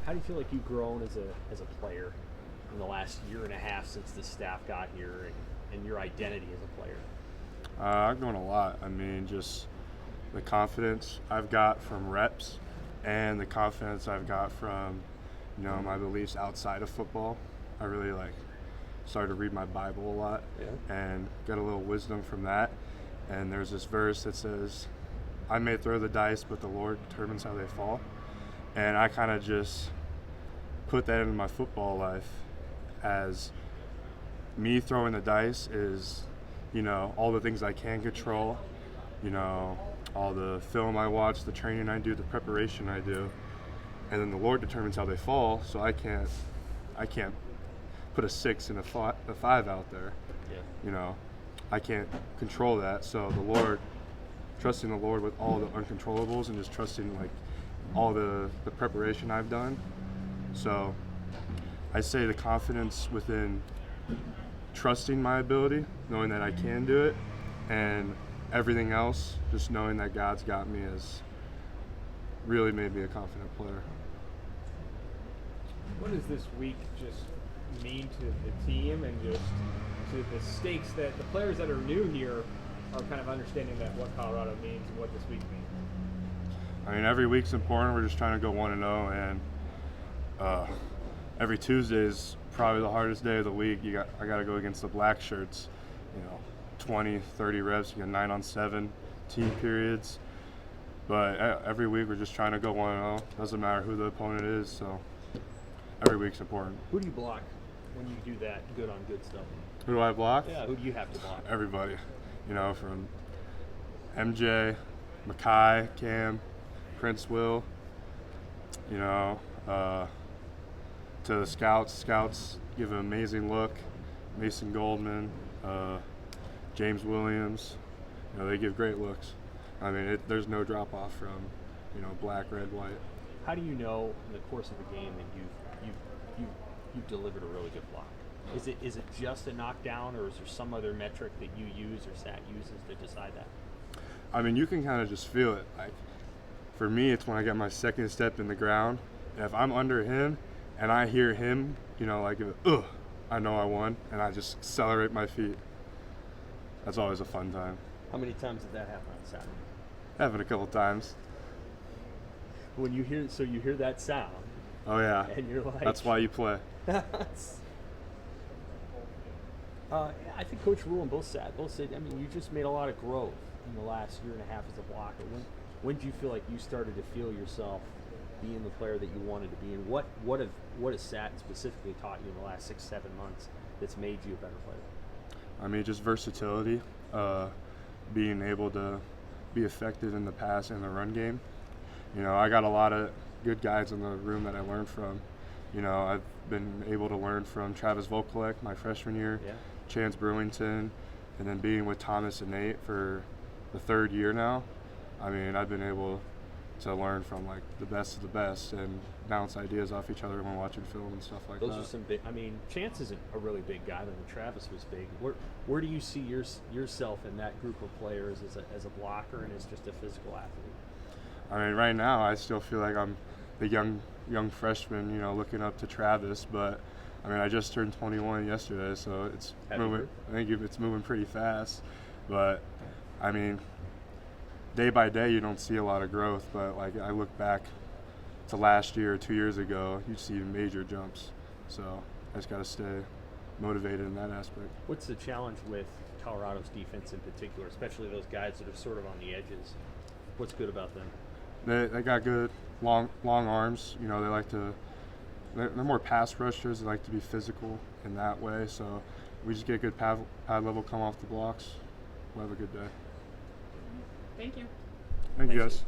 How do you feel like you've grown as a player in the last year and a half since the staff got here, and your identity as a player? I've grown a lot. I mean, just the confidence I've got from reps and the confidence I've got from, my beliefs outside of football. I really started to read my Bible a lot and get a little wisdom from that. And there's this verse that says, I may throw the dice, but the Lord determines how they fall. And I kind of just put that into my football life as me throwing the dice is, all the things I can control, all the film I watch, the training I do, the preparation I do. And then the Lord determines how they fall, so I can't put a 6 and a 5 out there. Yeah. I can't control that. So trusting the Lord with all the uncontrollables and just trusting all the preparation I've done. So I say the confidence within trusting my ability, knowing that I can do it, and everything else, just knowing that God's got me has really made me a confident player. What does this week just mean to the team and just to the stakes that the players that are new here are kind of understanding that what Colorado means and what this week means? I mean, every week's important. We're just trying to go 1-0, and every Tuesday is probably the hardest day of the week. I got to go against the black shirts. 20, 30 reps. You got 9-on-7 team periods. But every week we're just trying to go 1-0. Doesn't matter who the opponent is. So every week's important. Who do you block when you do that good on good stuff? Who do I block? Yeah, who do you have to block? Everybody. From MJ, Mackay, Cam, Prince Will, to the scouts. Scouts give an amazing look. Mason Goldman, James Williams, they give great looks. I mean, there's no drop off from, black, red, white. How do you know in the course of a game that you've delivered a really good block? Is it just a knockdown, or is there some other metric that you use or SAT uses to decide that? I mean, you can kind of just feel it. For me, it's when I get my second step in the ground. And if I'm under him and I hear him, I know I won, and I just accelerate my feet. That's always a fun time. How many times did that happen on Saturday? Happened a couple times. When you hear that sound. Oh yeah. And you're like. That's why you play. I think Coach Rule and both said, I mean, you just made a lot of growth in the last year and a half as a blocker. When did you feel like you started to feel yourself being the player that you wanted to be? And what has SAT specifically taught you in the last 6-7 months that's made you a better player? I mean, just versatility, being able to be effective in the pass and the run game. I got a lot of good guys in the room that I learned from. I've been able to learn from Travis Vokalek my freshman year, Chance Brewington, and then being with Thomas and Nate for the third year now. I mean, I've been able to learn from the best of the best and bounce ideas off each other when watching film and stuff like that. Those are some big. I mean, Chance isn't a really big guy, but Travis was big. Where do you see yourself in that group of players as a blocker and as just a physical athlete? I mean, right now I still feel like I'm the young freshman, looking up to Travis. But I mean, I just turned 21 yesterday, so it's moving. I think it's moving pretty fast. But I mean, day by day, you don't see a lot of growth. But I look back to last year or 2 years ago, you see major jumps. So I just got to stay motivated in that aspect. What's the challenge with Colorado's defense in particular, especially those guys that are sort of on the edges? What's good about them? They got good long arms. They're more pass rushers. They like to be physical in that way. So we just get good pad level, come off the blocks. We'll have a good day. Thank you. Thank you guys.